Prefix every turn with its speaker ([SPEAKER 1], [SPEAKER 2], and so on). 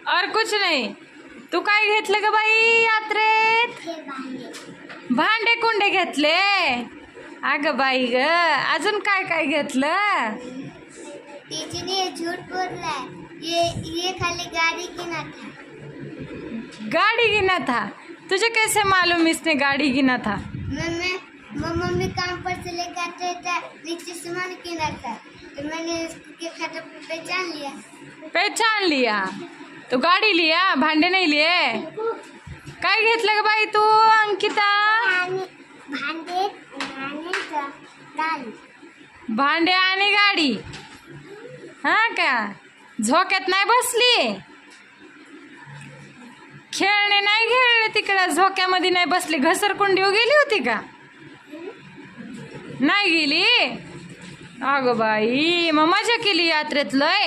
[SPEAKER 1] और कुछ नहीं. तू काय घेतलं ग बाई यात्रेत? भांडे कुंडे घेतले. अगं बाई ग, अजून काय काय घेतलं?
[SPEAKER 2] टीचर ने झूठ बोला है. ये खाली गाड़ी गिना था.
[SPEAKER 1] गाड़ी गिना था? तुझे कैसे मालूम इसने गाड़ी गिना था?
[SPEAKER 2] मम्मी काम पर से लेकर आते थे, नीचे सामान गिना था, तो मैंने उसके खाता पहचान लिया.
[SPEAKER 1] पहचान लिया? तो गाड़ी लिया, भांडे नहीं लिए? काय घेतलं ग बाई तू अंकिता? भांडे आणि गाडी. हा का? झोक्यात नाही बसली? खेळणे नाही खेळले तिकडं? झोक्यामध्ये नाही बसली? घसरकुंडी गेली होती का? नाही गेली? अगं बाई, मग मजा केली यात्रेत लय.